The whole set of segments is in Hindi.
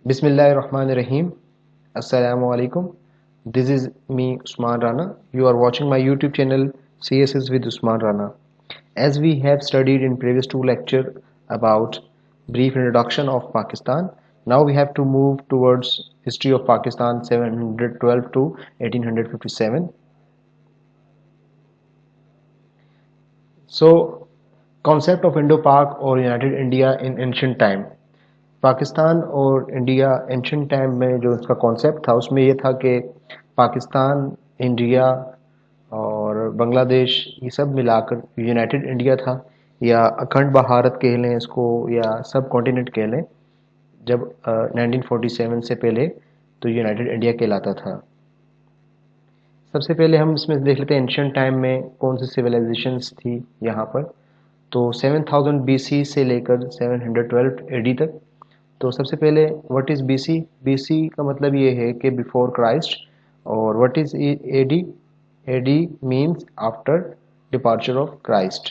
Bismillahirrahmanirrahim. Assalamu alaikum. This is me, Usman Rana. You are watching my YouTube channel CSS with Usman Rana. As we have studied in previous two lecture about brief introduction of Pakistan, now we have to move towards history of Pakistan 712 to 1857. So, concept of Indo-Pak or United India in ancient time. Pakistan और इंडिया एंशंट टाइम में जो उसका कॉन्सेप्ट था उसमें ये था कि पाकिस्तान, इंडिया और बांग्लादेश ये सब मिलाकर यूनाइटेड इंडिया था, या अखंड भारत कह लें इसको, या सब कॉन्टिनेंट कह लें। जब 1947 से पहले तो यूनाइटेड इंडिया कहलाता था। सबसे पहले हम इसमें देख लेते हैं एंशंट टाइम में कौन सी सिविलाइजेशंस थी यहाँ पर। तो 7000 BC से लेकर 712 AD तक। तो सबसे पहले व्हाट इज़ BC? BC का मतलब ये है कि बिफोर क्राइस्ट। और what is AD? AD means after departure of Christ.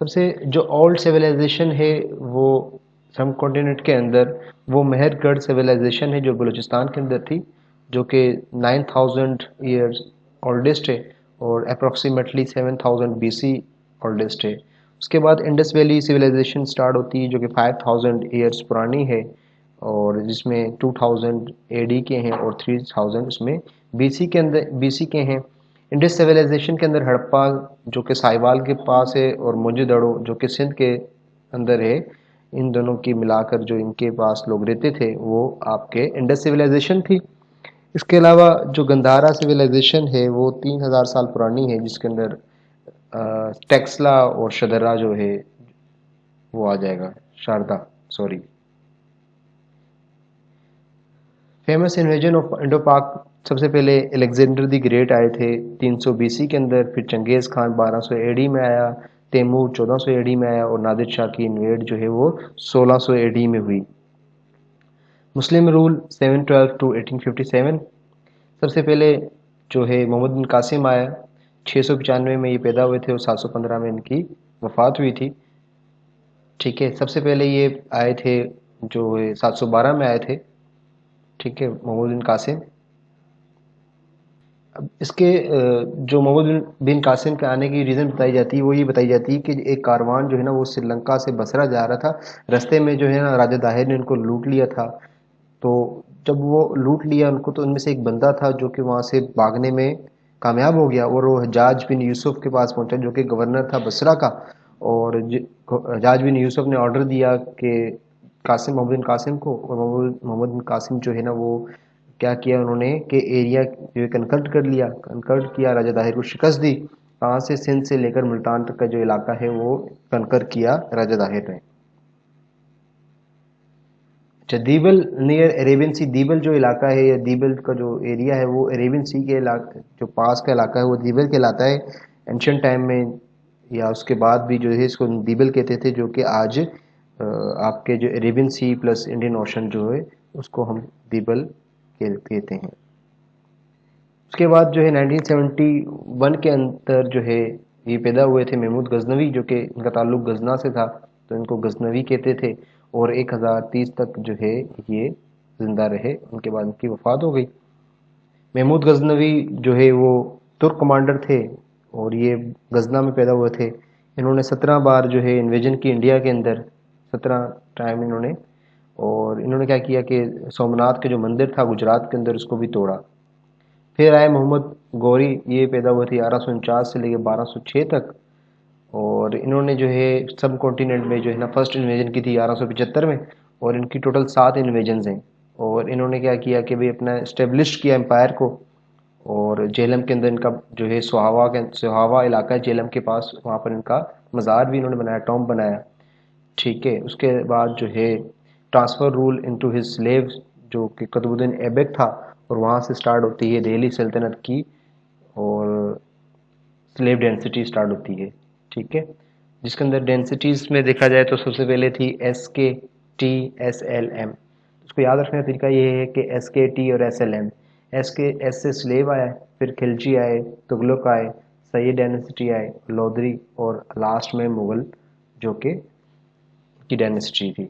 सबसे जो ओल्ड सिविलाइजेशन है वो सब कॉन्टिनेंट के अंदर वो मेहरगढ़ सिविलाइजेशन है जो बलूचिस्तान के अंदर थी, जो कि 9000 ईयर्स ओल्डेस्ट है और अप्रॉक्सीमेटली 7000 BC ओल्डेस्ट है। उसके बाद इंडस वैली सिविलाइजेशन स्टार्ट होती है जो कि 5000 ईयर्स पुरानी है, और जिसमें 2000 AD के हैं और 3000 उसमें BC के अंदर BC के हैं। इंडस सिविलाइजेशन के अंदर हड़प्पा जो कि साहिवाल के पास है और मोहनजोदड़ो जो कि सिंध के अंदर है, इन दोनों की मिलाकर जो इनके पास लोग रहते थे वो आपके इंडस सिविलाइजेशन थी। इसके अलावा जो गंधारा सिविलाइजेशन है वो 3000 साल पुरानी है, जिसके अंदर टेक्सला और शदरा जो है वो आ जाएगा, Sharda sorry. Famous invasion of Indo Pak, सबसे पहले अलेक्जेंडर द ग्रेट आए थे 300 BC के अंदर, फिर चंगेज़ खान 1200 AD में आया, तैमूर 1400 AD में आया और नादिर शाह की इन्वेड जो है वो 1600 AD में हुई। Muslim rule 712 to 1857। सबसे पहले जो है मोहम्मद बिन कासिम आया, 695 में ये पैदा हुए थे और 715 में इनकी वफ़ात हुई थी। ठीक है, सबसे पहले ये आए थे जो है 712 में आए थे। ठीक है, मोहम्मद बिन कासिम। अब इसके जो मोहम्मद बिन कासिम के आने की रीज़न बताई जाती है वो ये बताई जाती है कि एक कारवान जो है ना वो श्रीलंका से बसरा जा रहा था। रास्ते में जो है ना राजा दाहिर ने उनको लूट लिया था। तो जब वो लूट लिया उनको तो उनमें से एक बंदा था जो कि वहाँ से भागने में कामयाब हो गया और वो हजाज बिन यूसुफ के पास पहुंचा जो कि गवर्नर था बसरा का। और हजाज बिन यूसुफ ने ऑर्डर दिया कि मोहम्मद बिन कासिम को, और मोहम्मद बिन कासिम जो है ना वो क्या किया उन्होंने कि एरिया जो है कनकर्ट किया, राजा दाहिर को शिकस्त दी। कहाँ से? सिंध से लेकर मुल्तान तक का जो इलाका है वो कनकर किया राजा दाहिर ने। अच्छा, दीबल नियर अरेबियन सी, दीबल जो इलाका है या दीबल का जो एरिया है वो अरेबियन सी के इलाके जो पास का इलाका है वो दीबल कहलाता है। एंशियंट टाइम में या उसके बाद भी जो है इसको दीबल कहते थे, जो कि आज आपके जो Arabian sea plus Indian ocean जो है उसको हम दीबल कहते हैं। उसके बाद जो है 1971 के अंदर जो है ये पैदा हुए थे महमूद गजनवी, जो कि इनका ताल्लुक गजना से था तो इनको गजनवी कहते थे। और 1030 तक जो है ये जिंदा रहे, उनके बाद इनकी वफात हो गई। महमूद गजनवी जो है वो तुर्क कमांडर थे और ये गजना में पैदा हुए थे। इन्होंने 17 बार जो है इन्वेजन की इंडिया के अंदर, 17 टाइम इन्होंने। और इन्होंने क्या किया कि सोमनाथ के जो मंदिर था गुजरात के अंदर उसको भी तोड़ा। फिर आए मोहम्मद गौरी, ये पैदा हुए थे 1149 से लेकर 1206 तक। और इन्होंने जो है सब कॉन्टिनेंट में जो है ना फर्स्ट इन्वेजन की थी 1175 में, और इनकी टोटल 7 इन्वेजन हैं। और इन्होंने क्या किया कि भाई अपना इस्टेब्लिश किया एम्पायर को। और जेलम के अंदर इनका जो है सुहावा इलाका है जेलम के पास, वहाँ पर इनका मज़ार भी इन्होंने बनाया, टॉम बनाया। ठीक है, उसके बाद जो है transfer rule into his slave जो कि कुतुबुद्दीन ऐबक था, और वहाँ से स्टार्ट होती है दिल्ली सल्तनत की, और स्लेव डेंसिटी स्टार्ट होती है। ठीक है, जिसके अंदर डेंसिटीज़ में देखा जाए तो सबसे पहले थी SKT SLM। उसको याद रखने का तरीका ये है कि SKT और SLM, एस से स्लेव आया, फिर खिलजी आए, तुगलक आए, सैयद डायनेस्टी आए, लोधी, और लास्ट में मुग़ल जो कि की डायनेस्टी थी।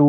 2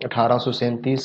1837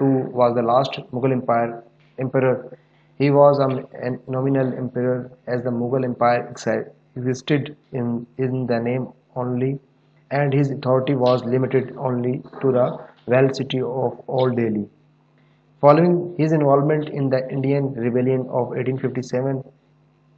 2 was the last Mughal emperor. He was a nominal emperor as the Mughal Empire existed in the name only, and his authority was limited only to the walled city of Old Delhi. Following his involvement in the Indian Rebellion of 1857,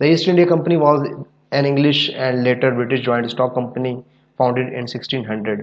The East India Company was an English and later British joint stock company founded in 1600.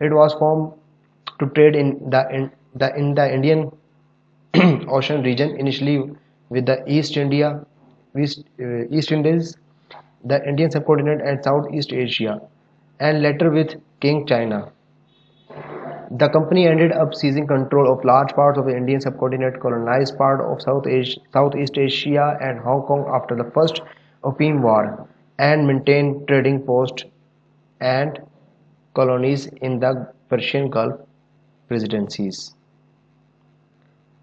It was formed to trade in the Indian Ocean region, initially with the East Indies, the Indian subcontinent and Southeast Asia, and later with King China. The company ended up seizing control of large parts of the Indian subcontinent, colonized part of Southeast Asia and Hong Kong after the First Opium War, and maintained trading posts and colonies in the Persian Gulf presidencies.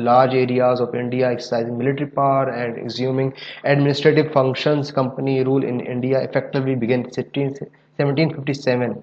large areas of India, exercising military power and assuming administrative functions. Company rule in India effectively began 1757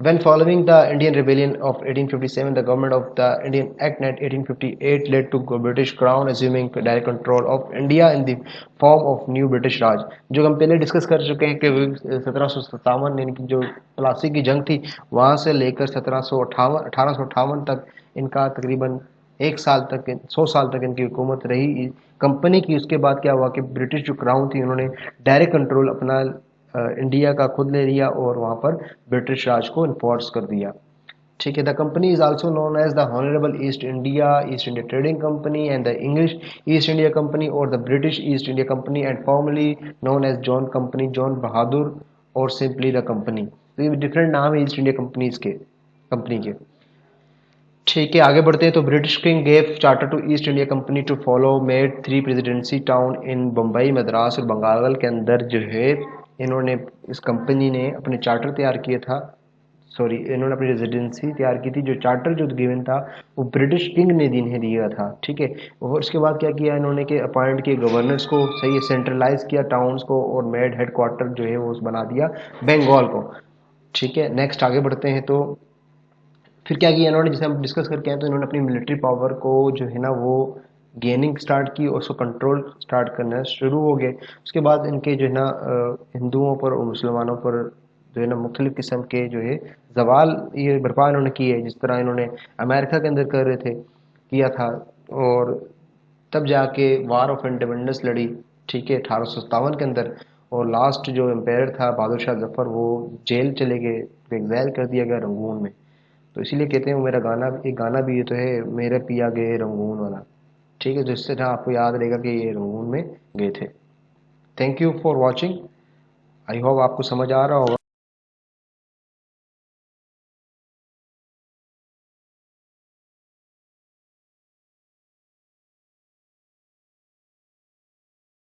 When following the Indian Rebellion of 1857, the government of the Indian Act 1858 led to British Crown assuming direct control of India in the form of new British Raj. जो हम पहले डिस्कस कर चुके हैं कि 1757 यानी कि जो प्लासी की जंग थी वहां से लेकर 1858 तक इनका तकरीबन एक साल तक 100 साल तक इनकी हुकूमत रही कंपनी की। उसके बाद क्या हुआ कि ब्रिटिश जो क्राउन थी उन्होंने डायरेक्ट कंट्रोल अपना इंडिया का खुद ले लिया और वहां पर ब्रिटिश राज को इन्फोर्स कर दिया। ठीक है। The company is also known as the honourable East India trading company and the English East India company और the British East India company and formerly known as John company, John Bahadur और सिंपली द कंपनी। तो ये डिफरेंट नाम है ईस्ट इंडिया कंपनी के। ठीक है, आगे बढ़ते हैं। तो British king gave charter to East India company to follow made 3 presidency town in Bombay, Madras और बंगाल के अंदर जो है इन्होंने इस कंपनी ने अपने चार्टर तैयार किया था। सॉरी, इन्होंने अपनी रेजिडेंसी तैयार की थी। जो चार्टर जो गिवन था वो ब्रिटिश किंग ने इन्हें दिया था। ठीक है। और उसके बाद क्या किया इन्होंने कि अपॉइंट किए गवर्नर्स को, सही है, सेंट्रलाइज किया टाउन्स को और मेड हेड क्वार्टर जो है वो बना दिया बंगाल को। ठीक है। नेक्स्ट आगे बढ़ते हैं। तो फिर क्या किया इन्होंने, जैसे हम डिस्कस करके आए, तो इन्होंने अपनी मिलिट्री पावर को जो है ना वो गेनिंग स्टार्ट की और उसको कंट्रोल स्टार्ट करना शुरू हो गए। उसके बाद इनके जो है ना हिंदुओं पर और मुसलमानों पर जो है ना मुख्तलिफ किस्म के जो है जवाल ये बर्पा इन्होंने किए, जिस तरह इन्होंने अमेरिका के अंदर कर रहे थे किया था। और तब जाके वार ऑफ इंडिपेंडेंस लड़ी। ठीक है, 1857 के अंदर। और लास्ट जो एम्पायर था बहादुर शाह जफर वो जेल चले गए, एग्जाइल कर दिया गया रंगून में। तो इसीलिए कहते हैं वो मेरा गाना, एक गाना भी ये तो है, मेरे पिया गए रंगून वाला। ठीक है, जिससे ना आपको याद रहेगा कि ये रंगून में गए थे। Thank you for watching. I hope आपको समझ आ रहा होगा।